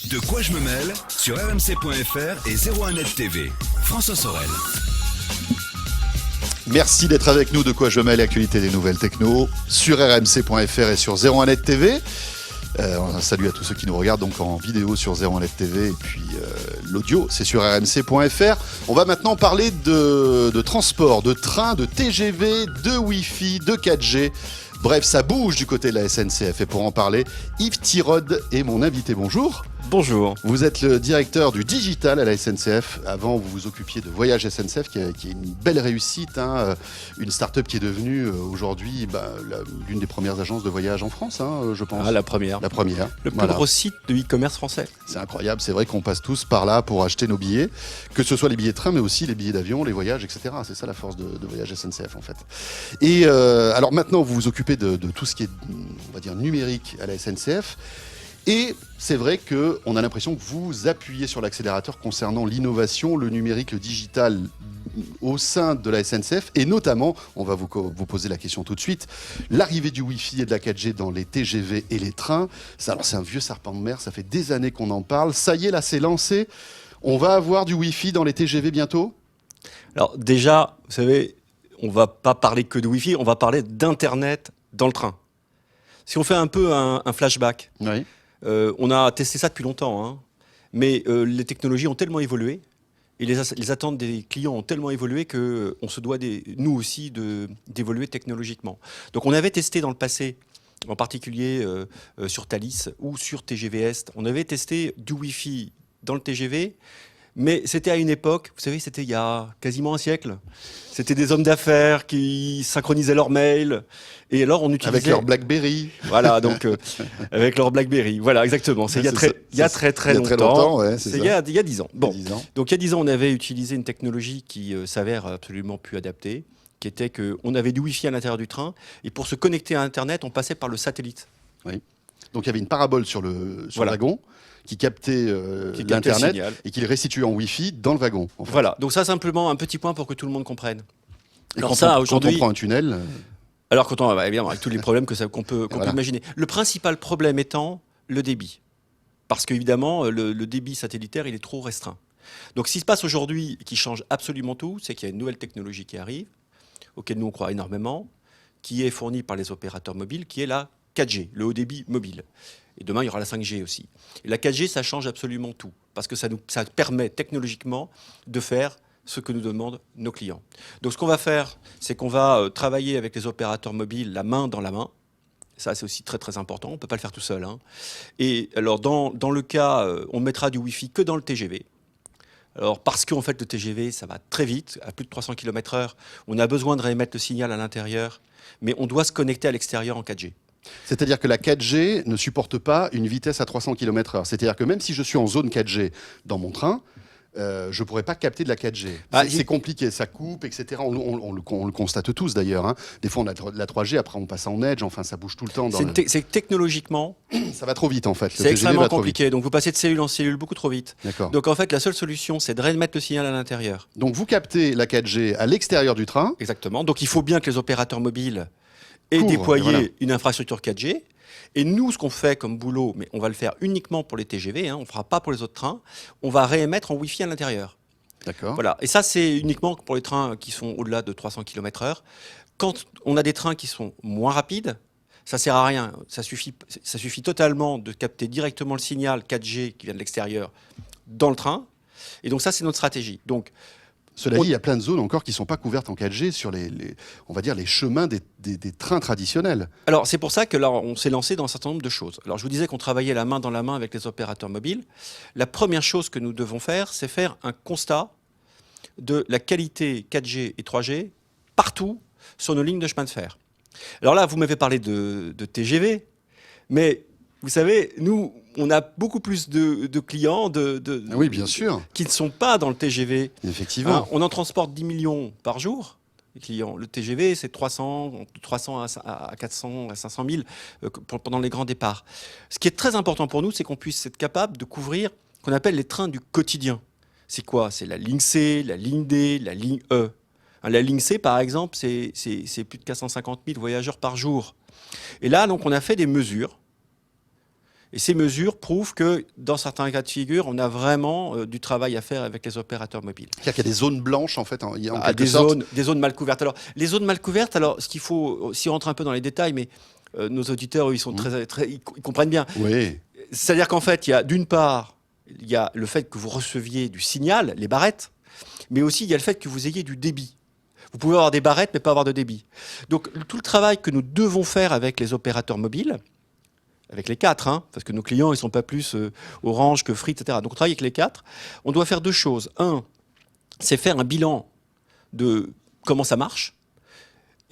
De quoi je me mêle sur rmc.fr et 01net TV. François Sorel. Merci d'être avec nous. De quoi je mêle, l'actualité des nouvelles techno sur rmc.fr et sur 01net TV. Un salut à tous ceux qui nous regardent donc en vidéo sur 01net TV et puis l'audio c'est sur rmc.fr. On va maintenant parler de transport, de train, de TGV, de Wi-Fi, de 4G. Bref, ça bouge du côté de la SNCF et pour en parler, Yves Tirode est mon invité. Bonjour. Bonjour. Vous êtes le directeur du digital à la SNCF. Avant, vous vous occupiez de Voyage SNCF, qui est une belle réussite, hein, une start-up qui est devenue aujourd'hui l'une des premières agences de voyage en France, hein, je pense. Ah, la première. La première. Le plus gros site de e-commerce français. C'est incroyable, c'est vrai qu'on passe tous par là pour acheter nos billets, que ce soit les billets de train, mais aussi les billets d'avion, les voyages, etc. C'est ça la force de Voyage SNCF, en fait. Et alors maintenant, vous vous occupez de tout ce qui est, on va dire, numérique à la SNCF. Et c'est vrai qu'on a l'impression que vous appuyez sur l'accélérateur concernant l'innovation, le numérique, le digital au sein de la SNCF. Et notamment, on va vous poser la question tout de suite, l'arrivée du Wi-Fi et de la 4G dans les TGV et les trains. Alors c'est un vieux serpent de mer, ça fait des années qu'on en parle. Ça y est, là c'est lancé. On va avoir du Wi-Fi dans les TGV bientôt ? Alors déjà, vous savez, on ne va pas parler que de Wi-Fi, on va parler d'Internet dans le train. Si on fait un peu un flashback, oui. On a testé ça depuis longtemps, hein, mais les technologies ont tellement évolué et les attentes des clients ont tellement évolué qu'on se doit, nous aussi, d'évoluer technologiquement. Donc on avait testé dans le passé, en particulier sur Thalys ou sur TGV Est, on avait testé du Wi-Fi dans le TGV, mais c'était à une époque, vous savez, c'était il y a quasiment un siècle. C'était des hommes d'affaires qui synchronisaient leurs mails. Et alors, on utilisait... Avec leur BlackBerry. Voilà, donc avec leur BlackBerry. Voilà, exactement. C'est il y a très longtemps. Ouais, c'est il y a 10 ans. Bon. 10 ans. Donc, il y a 10 ans, on avait utilisé une technologie qui s'avère absolument plus adaptée, qui était qu'on avait du Wi-Fi à l'intérieur du train. Et pour se connecter à Internet, on passait par le satellite. Oui. Donc, il y avait une parabole sur le voilà. wagon qui captait l'Internet et qui le restituait en Wi-Fi dans le wagon. En fait. Voilà, donc ça simplement un petit point pour que tout le monde comprenne. Et alors quand on prend un tunnel... Alors évidemment, avec tous les problèmes qu'on peut imaginer. Le principal problème étant le débit. Parce qu'évidemment, le débit satellitaire, il est trop restreint. Donc ce qui se passe aujourd'hui, qui change absolument tout, c'est qu'il y a une nouvelle technologie qui arrive, auquel nous on croit énormément, qui est fournie par les opérateurs mobiles, qui est la 4G, le haut débit mobile. Et demain, il y aura la 5G aussi. Et la 4G, ça change absolument tout. Parce que ça permet technologiquement de faire ce que nous demandent nos clients. Donc ce qu'on va faire, c'est qu'on va travailler avec les opérateurs mobiles la main dans la main. Ça, c'est aussi très très important. On ne peut pas le faire tout seul, hein. Et alors, dans le cas, on mettra du Wi-Fi que dans le TGV. Alors, parce qu'en fait, le TGV, ça va très vite, à plus de 300 km/h. On a besoin de réémettre le signal à l'intérieur, mais on doit se connecter à l'extérieur en 4G. C'est-à-dire que la 4G ne supporte pas une vitesse à 300 km/h. C'est-à-dire que même si je suis en zone 4G dans mon train, je ne pourrais pas capter de la 4G. C'est compliqué, ça coupe, etc. On le constate tous d'ailleurs. Hein. Des fois, on a de la 3G, après on passe en Edge, enfin ça bouge tout le temps. C'est technologiquement... Ça va trop vite en fait. C'est extrêmement compliqué, donc vous passez de cellule en cellule beaucoup trop vite. D'accord. Donc en fait, la seule solution, c'est de remettre le signal à l'intérieur. Donc vous captez la 4G à l'extérieur du train. Exactement, donc il faut bien que les opérateurs mobiles aient déployé une infrastructure 4G. Et nous, ce qu'on fait comme boulot, mais on va le faire uniquement pour les TGV, hein, on ne fera pas pour les autres trains, on va réémettre en Wi-Fi à l'intérieur. D'accord. Voilà. Et ça, c'est uniquement pour les trains qui sont au-delà de 300 km/h. Quand on a des trains qui sont moins rapides, ça ne sert à rien. Ça suffit totalement de capter directement le signal 4G qui vient de l'extérieur dans le train. Et donc ça, c'est notre stratégie. Donc, cela dit, il y a plein de zones encore qui ne sont pas couvertes en 4G sur on va dire, les chemins des trains traditionnels. Alors, c'est pour ça que là, on s'est lancé dans un certain nombre de choses. Alors, je vous disais qu'on travaillait la main dans la main avec les opérateurs mobiles. La première chose que nous devons faire, c'est faire un constat de la qualité 4G et 3G partout sur nos lignes de chemin de fer. Alors là, vous m'avez parlé de TGV, mais vous savez, nous, on a beaucoup plus de clients oui, bien sûr, qui ne sont pas dans le TGV. Effectivement. Hein, on en transporte 10 millions par jour, les clients. Le TGV, c'est 300 à 400 à 500 000 pendant les grands départs. Ce qui est très important pour nous, c'est qu'on puisse être capable de couvrir ce qu'on appelle les trains du quotidien. C'est quoi? C'est la ligne C, la ligne D, la ligne E. La ligne C, par exemple, c'est plus de 450 000 voyageurs par jour. Et là, donc, on a fait des mesures. Et ces mesures prouvent que dans certains cas de figure, on a vraiment du travail à faire avec les opérateurs mobiles. C'est-à-dire qu'il y a des zones blanches en fait, en quelque Des sorte. zones mal couvertes. Alors, les zones mal couvertes, alors, ce qu'il faut, si on rentre un peu dans les détails, mais nos auditeurs, eux, ils sont ils comprennent bien. Oui. C'est-à-dire qu'en fait, il y a d'une part, il y a le fait que vous receviez du signal, les barrettes, mais aussi il y a le fait que vous ayez du débit. Vous pouvez avoir des barrettes, mais pas avoir de débit. Donc, tout le travail que nous devons faire avec les opérateurs mobiles, avec les 4, hein, parce que nos clients, ils ne sont pas plus Orange que Free, etc. Donc, on travaille avec les 4. On doit faire 2 choses. Un, c'est faire un bilan de comment ça marche.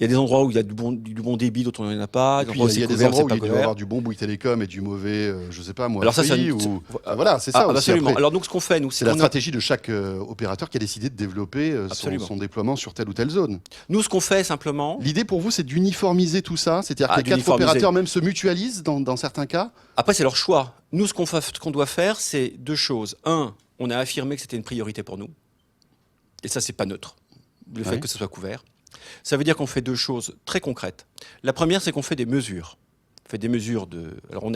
Il y a des endroits où il y a du bon débit, d'autres où il n'y en a pas. Il y a des endroits où il doit y avoir du bon Bouygues Télécom et du mauvais, je sais pas moi, alors ça, Free, voilà, c'est ça aussi. Absolument. Après, alors donc, ce qu'on fait, nous, c'est la stratégie de chaque opérateur qui a décidé de développer son déploiement sur telle ou telle zone. Nous, ce qu'on fait simplement... L'idée pour vous, c'est d'uniformiser tout ça, c'est-à-dire que les 4 opérateurs même se mutualisent dans certains cas. Après, c'est leur choix. Nous, ce qu'on doit faire, c'est 2 choses. Un, on a affirmé que c'était une priorité pour nous. Et ça, c'est pas neutre, le fait que ce soit couvert. Ça veut dire qu'on fait 2 choses très concrètes. La première, c'est qu'on fait des mesures. On fait des mesures de... Alors, on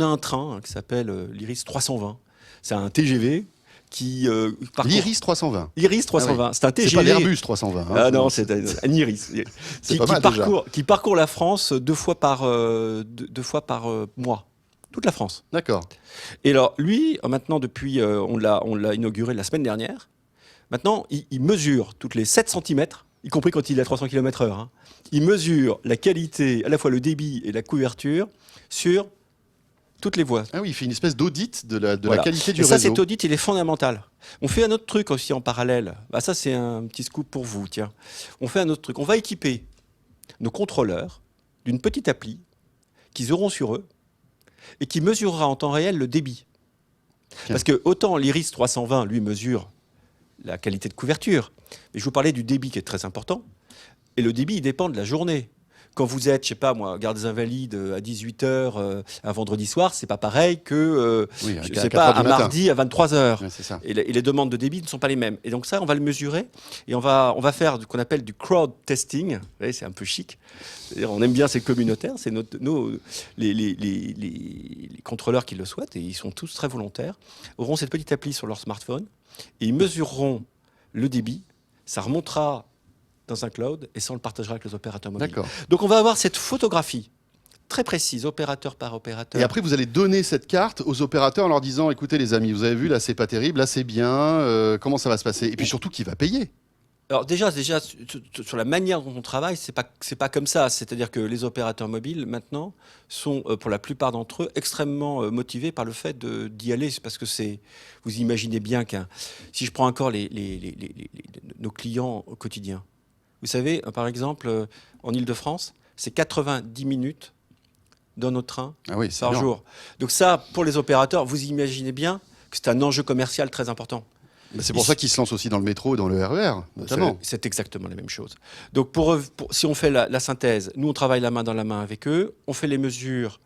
a un train qui s'appelle l'Iris 320. C'est un TGV qui parcourt... L'Iris 320. Iris 320, Ah oui. C'est un TGV. C'est pas l'Airbus 320. Hein, ah non, c'est un Iris. qui parcourt la France 2 fois par mois. Toute la France. D'accord. Et alors, lui, maintenant, depuis, on l'a inauguré la semaine dernière. Maintenant, il mesure toutes les 7 cm, y compris quand il est à 300 km/h. Hein. Il mesure la qualité, à la fois le débit et la couverture, sur toutes les voies. Ah oui, il fait une espèce d'audit de la qualité du réseau. Et ça, cet audit, il est fondamental. On fait un autre truc aussi en parallèle. Bah, ça, c'est un petit scoop pour vous, tiens. On fait un autre truc. On va équiper nos contrôleurs d'une petite appli qu'ils auront sur eux et qui mesurera en temps réel le débit. Tiens. Parce que autant l'Iris 320, lui, mesure la qualité de couverture. Mais je vous parlais du débit qui est très important. Et le débit, il dépend de la journée. Quand vous êtes, je sais pas moi, Gare des Invalides à 18h un vendredi soir, c'est pas pareil que je sais pas, un mardi à 23h. Ouais, et les demandes de débit ne sont pas les mêmes. Et donc ça, on va le mesurer et on va faire ce qu'on appelle du crowd testing. Vous voyez, c'est un peu chic. C'est-à-dire, on aime bien ces communautaires, c'est les contrôleurs qui le souhaitent et ils sont tous très volontaires, auront cette petite appli sur leur smartphone et ils mesureront le débit. Ça remontera dans un cloud et ça, on le partagera avec les opérateurs mobiles. D'accord. Donc, on va avoir cette photographie très précise, opérateur par opérateur. Et après, vous allez donner cette carte aux opérateurs en leur disant, écoutez les amis, vous avez vu, là, c'est pas terrible, là, c'est bien, comment ça va se passer? Et puis surtout, qui va payer? Alors déjà sur la manière dont on travaille, c'est pas comme ça. C'est-à-dire que les opérateurs mobiles maintenant sont pour la plupart d'entre eux extrêmement motivés par le fait d'y aller. C'est parce que vous imaginez bien si je prends encore nos clients au quotidien. Vous savez, par exemple, en Ile-de-France, c'est 90 minutes dans nos trains par jour. Donc ça, pour les opérateurs, vous imaginez bien que c'est un enjeu commercial très important. C'est pour ça qu'ils se lancent aussi dans le métro et dans le RER, notamment. C'est exactement la même chose. Donc, si on fait la synthèse, nous, on travaille la main dans la main avec eux, on fait les mesures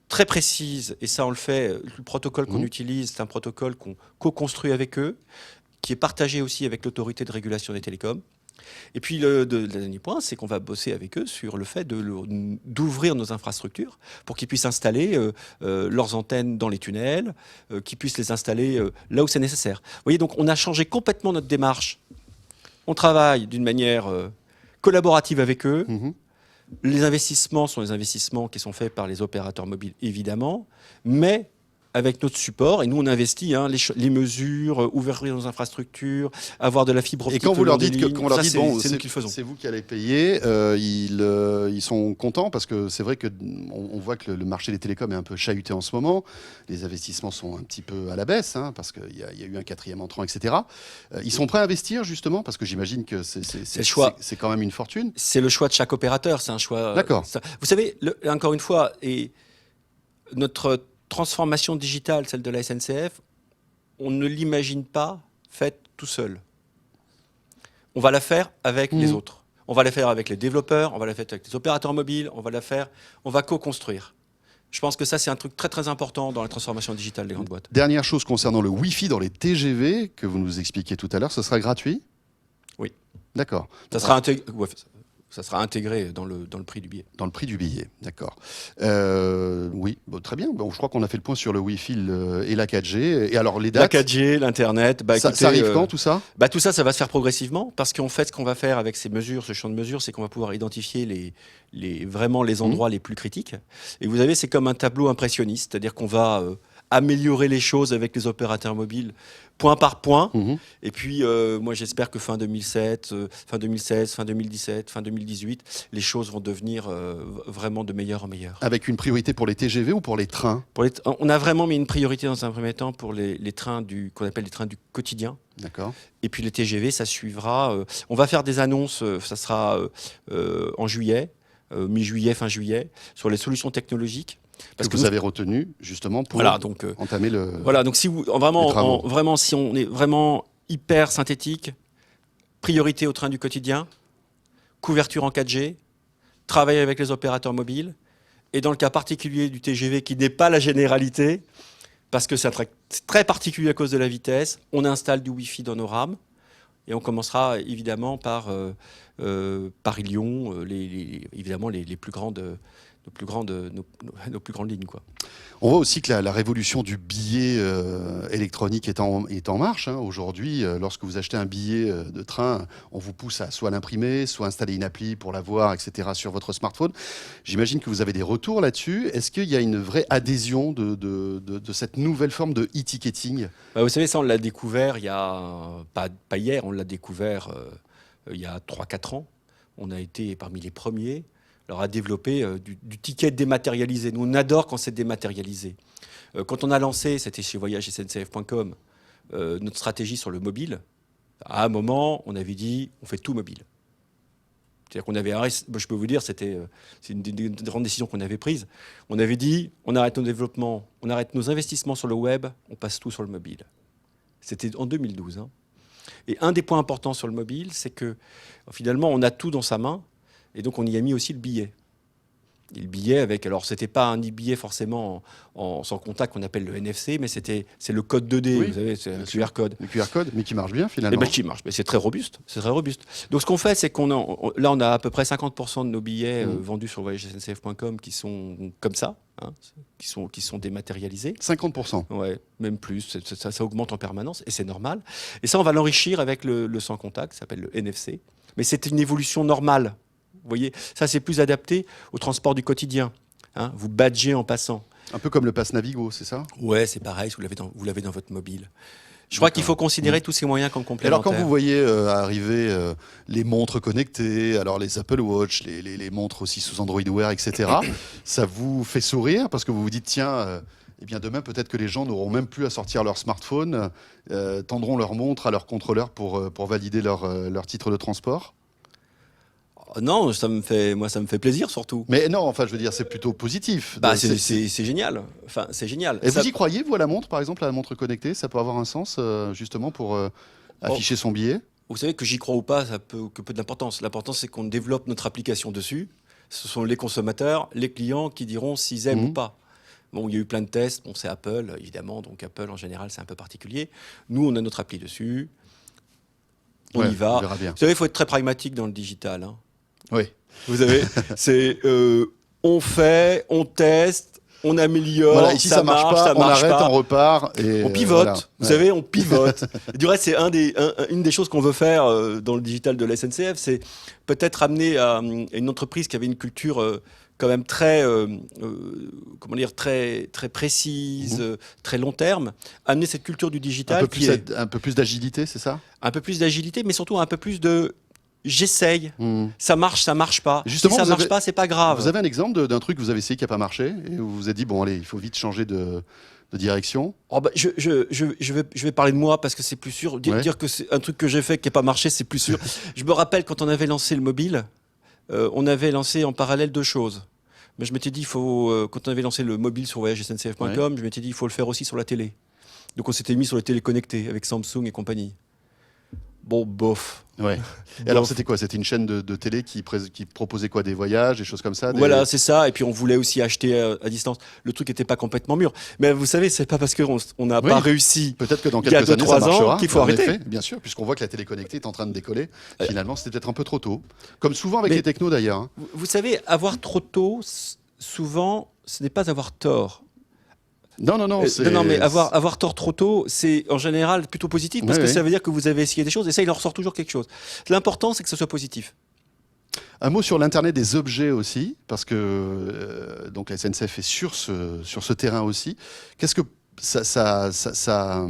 très précises, et ça, on le fait, le protocole qu'on utilise, c'est un protocole qu'on co-construit avec eux, qui est partagé aussi avec l'autorité de régulation des télécoms. Et puis, le dernier point, c'est qu'on va bosser avec eux sur le fait d'ouvrir nos infrastructures pour qu'ils puissent installer leurs antennes dans les tunnels, qu'ils puissent les installer là où c'est nécessaire. Vous voyez, donc on a changé complètement notre démarche. On travaille d'une manière collaborative avec eux. Les investissements sont les investissements qui sont faits par les opérateurs mobiles, évidemment, mais avec notre support, et nous on investit les mesures, ouvrir nos infrastructures, avoir de la fibre optique. Et quand vous leur dites bon, c'est vous qui allez payer, ils sont contents parce que c'est vrai que on voit que le marché des télécoms est un peu chahuté en ce moment. Les investissements sont un petit peu à la baisse parce qu'il y a eu un 4e entrant, etc. Ils sont prêts à investir justement parce que j'imagine que c'est quand même une fortune. C'est le choix de chaque opérateur, c'est un choix. D'accord. Vous savez, encore une fois, et notre transformation digitale, celle de la SNCF, on ne l'imagine pas faite tout seul. On va la faire avec les autres. On va la faire avec les développeurs, on va la faire avec les opérateurs mobiles, on va co-construire. Je pense que ça, c'est un truc très très important dans la transformation digitale des grandes boîtes. Dernière chose concernant le Wi-Fi dans les TGV, que vous nous expliquiez tout à l'heure, ce sera gratuit ? Oui. D'accord. Ça sera Ça sera intégré dans le prix du billet. Dans le prix du billet, d'accord. Oui, bon, très bien. Bon, je crois qu'on a fait le point sur le Wi-Fi et la 4G. Et alors, les dates. La 4G, l'Internet. Ça arrive quand, tout ça? Tout ça, ça va se faire progressivement. Parce qu'en fait, ce qu'on va faire avec ces mesures, ce champ de mesures, c'est qu'on va pouvoir identifier vraiment les endroits les plus critiques. Et vous savez, c'est comme un tableau impressionniste. C'est-à-dire qu'on va améliorer les choses avec les opérateurs mobiles point par point. Et puis, moi, j'espère que fin 2007, fin 2016, fin 2017, fin 2018, les choses vont devenir vraiment de meilleur en meilleur. Avec une priorité pour les TGV ou pour les trains? On a vraiment mis une priorité dans un premier temps pour les trains qu'on appelle les trains du quotidien. D'accord. Et puis les TGV, ça suivra. On va faire des annonces, ça sera en juillet, mi-juillet, fin juillet, sur les solutions technologiques. Parce que vous avez retenu justement pour entamer le. Voilà, donc si vous vraiment, si on est vraiment hyper synthétique, priorité au train du quotidien, couverture en 4G, travailler avec les opérateurs mobiles, et dans le cas particulier du TGV qui n'est pas la généralité, parce que c'est très particulier à cause de la vitesse, on installe du Wi-Fi dans nos rames, et on commencera évidemment par Paris-Lyon, évidemment les plus grandes. Nos plus grandes lignes, quoi. On voit aussi que la révolution du billet électronique est en marche. Aujourd'hui, lorsque vous achetez un billet de train, on vous pousse à soit l'imprimer, soit installer une appli pour la voir, etc. sur votre smartphone. J'imagine que vous avez des retours là-dessus. Est-ce qu'il y a une vraie adhésion de cette nouvelle forme de e-ticketing? Vous savez, ça, on l'a découvert il y a, pas hier, on l'a découvert il y a 3-4 ans. On a été parmi les premiers à développer du ticket dématérialisé. Nous, on adore quand c'est dématérialisé. Quand on a lancé, c'était chez voyagesncf.com, notre stratégie sur le mobile, à un moment, on avait dit, on fait tout mobile. C'est-à-dire qu'on avait, je peux vous dire, c'est une des grandes décisions qu'on avait prises. On avait dit, on arrête nos développements, on arrête nos investissements sur le web, on passe tout sur le mobile. C'était en 2012. Et un des points importants sur le mobile, c'est que finalement, on a tout dans sa main. Et donc, on y a mis aussi le billet. Et le billet avec... Alors, c'était pas un billet forcément sans contact qu'on appelle le NFC, mais c'est le code 2D, oui, vous savez, c'est un QR code. Le QR code, mais qui marche bien finalement. Qui marche, mais c'est très robuste. C'est très robuste. Donc, ce qu'on fait, c'est là, on a à peu près 50% de nos billets vendus sur voyagesncf.com qui sont comme ça, qui sont dématérialisés. 50%. Ouais, même plus. Ça augmente en permanence et c'est normal. Et ça, on va l'enrichir avec le sans contact, ça s'appelle le NFC. Mais c'est une évolution normale. Vous voyez, ça c'est plus adapté au transport du quotidien. Vous badgez en passant. Un peu comme le pass Navigo, c'est ça? Ouais, c'est pareil, vous l'avez dans votre mobile. Je crois qu'il faut considérer tous ces moyens comme complémentaires. Alors quand vous voyez arriver les montres connectées, alors les Apple Watch, les montres aussi sous Android Wear, etc., ça vous fait sourire parce que vous vous dites, tiens... Eh bien demain, peut-être que les gens n'auront même plus à sortir leur smartphone, tendront leur montre à leur contrôleur pour valider leur titre de transport? Non, ça me fait plaisir surtout. Mais non, enfin, je veux dire, c'est plutôt positif. C'est génial. Enfin, c'est génial. Et vous y croyez, vous, à la montre, par exemple, à la montre connectée? Ça peut avoir un sens, justement, pour afficher son billet? Vous savez que j'y crois ou pas, ça peut que peu d'importance. L'important, c'est qu'on développe notre application dessus. Ce sont les consommateurs, les clients qui diront s'ils aiment ou pas. Bon, il y a eu plein de tests. Bon, c'est Apple, évidemment. Donc, Apple, en général, c'est un peu particulier. Nous, on a notre appli dessus. On y va. On verra bien. Vous savez, il faut être très pragmatique dans le digital. Oui. Vous savez, c'est on fait, on teste, on améliore. Voilà, ici, ça marche pas, on arrête, on repart. Et on pivote. Voilà. Vous savez, on pivote. Du reste, c'est une des choses qu'on veut faire dans le digital de la SNCF, c'est peut-être amener à une entreprise qui avait une culture quand même très, très précise, très long terme, amener cette culture du digital. Un peu plus d'agilité, c'est ça? Un peu plus d'agilité, mais surtout un peu plus de... J'essaye, ça marche pas. Justement, si ça marche pas, c'est pas grave. Vous avez un exemple d'un truc que vous avez essayé qui n'a pas marché et vous vous êtes dit, bon allez, il faut vite changer de direction? Je vais parler de moi parce que c'est plus sûr. Dire que c'est un truc que j'ai fait qui n'a pas marché, c'est plus sûr. Je me rappelle quand on avait lancé le mobile, on avait lancé en parallèle deux choses. Mais je m'étais dit, quand on avait lancé le mobile sur voyagesncf.com, je m'étais dit, il faut le faire aussi sur la télé. Donc on s'était mis sur les télé connectées avec Samsung et compagnie. bon, bof. Ouais. Et alors, c'était quoi? C'était une chaîne de télé qui proposait quoi? Des voyages, des choses comme ça? Voilà, c'est ça. Et puis on voulait aussi acheter à distance. Le truc n'était pas complètement mûr. Mais vous savez, c'est pas parce qu'on n'a pas réussi peut-être que dans il y a quelques années, ça 2-3 ans marchera. qu'il faut en arrêter. effet, bien sûr, puisqu'on voit que la télé connectée est en train de décoller. Finalement, c'était peut-être un peu trop tôt. Comme souvent avec les technos d'ailleurs. Hein. Vous savez, avoir trop tôt, souvent, ce n'est pas avoir tort. Non, mais avoir tort trop tôt, c'est en général plutôt positif parce que ça veut dire que vous avez essayé des choses et ça, il en ressort toujours quelque chose. L'important, c'est que ce soit positif. Un mot sur l'Internet des objets aussi, parce que donc la SNCF est sur ce terrain aussi. Qu'est-ce que ça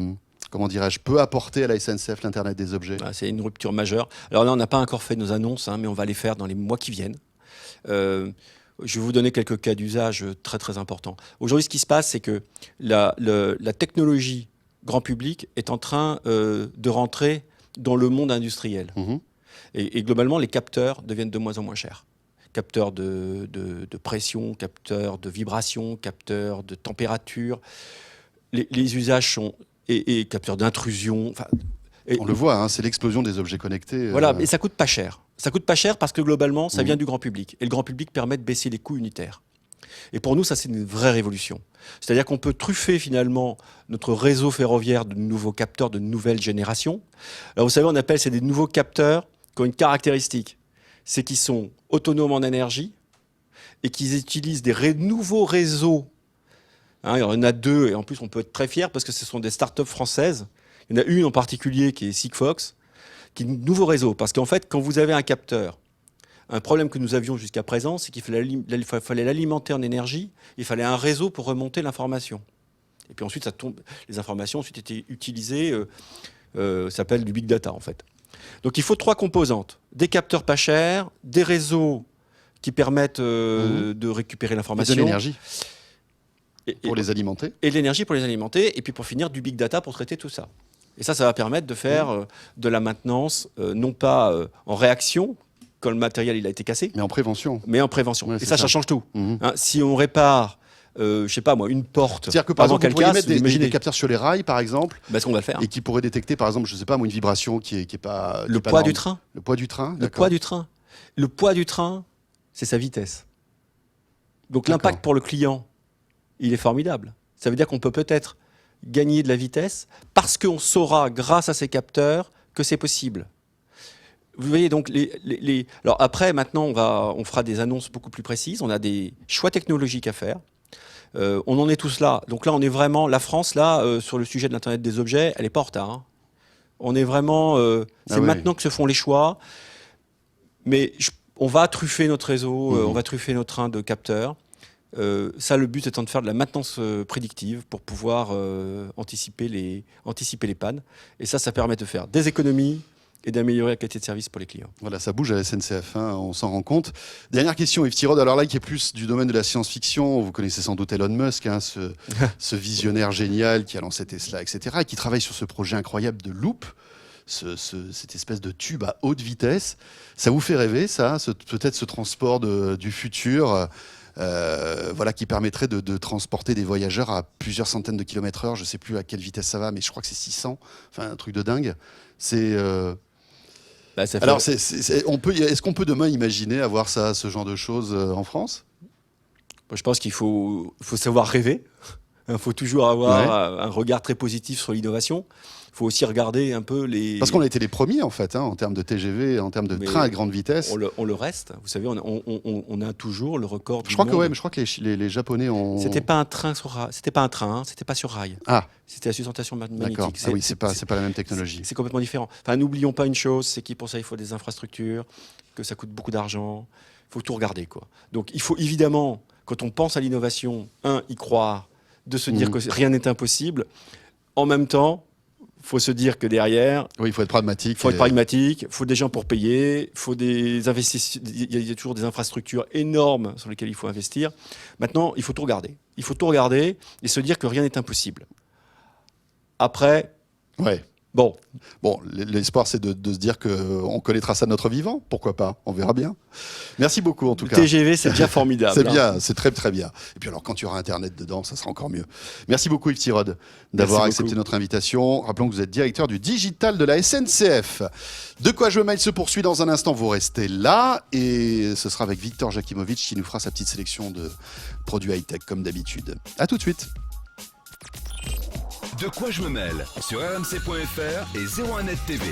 comment dirais-je, peut apporter à la SNCF l'Internet des objets? C'est une rupture majeure. Alors là, on n'a pas encore fait nos annonces, mais on va les faire dans les mois qui viennent. Je vais vous donner quelques cas d'usage très très importants. Aujourd'hui, ce qui se passe, c'est que la technologie grand public est en train de rentrer dans le monde industriel. Mmh. Et globalement, les capteurs deviennent de moins en moins chers. Capteurs de pression, capteurs de vibration, capteurs de température. Les usages sont... Et capteurs d'intrusion. On le voit, hein, c'est l'explosion des objets connectés. Voilà, mais ça coûte pas cher. Ça coûte pas cher parce que globalement, ça vient du grand public. Et le grand public permet de baisser les coûts unitaires. Et pour nous, ça, c'est une vraie révolution. C'est-à-dire qu'on peut truffer finalement notre réseau ferroviaire de nouveaux capteurs de nouvelle génération. Alors, vous savez, on appelle c'est des nouveaux capteurs qui ont une caractéristique. C'est qu'ils sont autonomes en énergie et qu'ils utilisent des nouveaux réseaux. Hein, il y en a 2, et en plus, on peut être très fiers parce que ce sont des startups françaises. Il y en a une en particulier qui est Sigfox, qui est un nouveau réseau. Parce qu'en fait, quand vous avez un capteur, un problème que nous avions jusqu'à présent, c'est qu'il fallait l'alimenter en énergie, il fallait un réseau pour remonter l'information. Et puis ensuite, les informations ont ensuite été utilisées, ça s'appelle du big data en fait. Donc il faut 3 composantes, des capteurs pas chers, des réseaux qui permettent de récupérer l'information. Et de l'énergie. Pour les alimenter. Et de l'énergie pour les alimenter, et puis pour finir, du big data pour traiter tout ça. Et ça va permettre de faire de la maintenance, non pas en réaction, quand le matériel il a été cassé, mais en prévention. Ouais, et ça change tout. Hein, si on répare, je sais pas moi, une porte, c'est-à-dire que par exemple, vous pourriez mettre des capteurs sur les rails, par exemple, ce qu'on va le faire. Et qui pourraient détecter, par exemple, je sais pas moi, une vibration qui est pas... Le poids du train. Le poids du train, d'accord. Le poids du train, c'est sa vitesse. Donc l'impact pour le client, il est formidable. Ça veut dire qu'on peut-être gagner de la vitesse parce qu'on saura, grâce à ces capteurs, que c'est possible. Vous voyez, donc, alors après, maintenant, on fera des annonces beaucoup plus précises. On a des choix technologiques à faire. On en est tous là. Donc là, on est vraiment... La France, là, sur le sujet de l'Internet des objets, elle n'est pas en retard. Hein. On est vraiment... c'est maintenant que se font les choix. Mais on va truffer notre réseau, on va truffer nos trains de capteurs. Ça, le but étant de faire de la maintenance prédictive pour pouvoir anticiper les pannes. Et ça permet de faire des économies et d'améliorer la qualité de service pour les clients. Voilà, ça bouge à la SNCF, hein, on s'en rend compte. Dernière question, Yves Thiraud, alors là, qui est plus du domaine de la science-fiction. Vous connaissez sans doute Elon Musk, hein, ce visionnaire génial qui a lancé Tesla, etc., et qui travaille sur ce projet incroyable de Loop, cette espèce de tube à haute vitesse. Ça vous fait rêver, ça, peut-être ce transport du futur voilà, qui permettrait de transporter des voyageurs à plusieurs centaines de kilomètres heure. Je ne sais plus à quelle vitesse ça va, mais je crois que c'est 600. Enfin, un truc de dingue. C'est... Alors, est-ce qu'on peut demain imaginer avoir ce genre de choses en France? Je pense qu'il faut savoir rêver. Il faut toujours avoir un regard très positif sur l'innovation. Il faut aussi regarder un peu les... Parce qu'on a été les premiers, en fait, hein, en termes de TGV, en termes de train à grande vitesse. On le reste. Vous savez, on a toujours le record du monde. Mais je crois que les Japonais ont... C'était pas un train sur rail. C'était pas un train, hein, c'était pas sur rail. Ah. C'était la sustentation magnétique. D'accord. Ah oui, c'est pas la même technologie. C'est complètement différent. Enfin, n'oublions pas une chose, c'est qu'il pour ça, il faut des infrastructures, que ça coûte beaucoup d'argent. Il faut tout regarder, quoi. Donc, il faut évidemment, quand on pense à l'innovation, y croire, de se dire que rien n'est impossible. En même temps, il faut se dire que derrière... Oui, il faut être pragmatique. Il faut des gens pour payer, il y a toujours des infrastructures énormes sur lesquelles il faut investir. Maintenant, il faut tout regarder. Il faut tout regarder et se dire que rien n'est impossible. Après, Bon, Bon, l'espoir, c'est de se dire qu'on connaîtra ça de notre vivant. Pourquoi pas? On verra bien. Merci beaucoup, en tout le cas. TGV, c'est déjà formidable. C'est bien, c'est très très bien. Et puis alors, quand il y aura Internet dedans, ça sera encore mieux. Merci beaucoup Yves Tirode d'avoir Merci accepté beaucoup. notre invitation. Rappelons que vous êtes directeur du digital de la SNCF. De quoi je mail se poursuit dans un instant, vous restez là. Et ce sera avec Victor Jakimovic qui nous fera sa petite sélection de produits high-tech comme d'habitude. A tout de suite. De quoi je me mêle sur rmc.fr et 01net TV.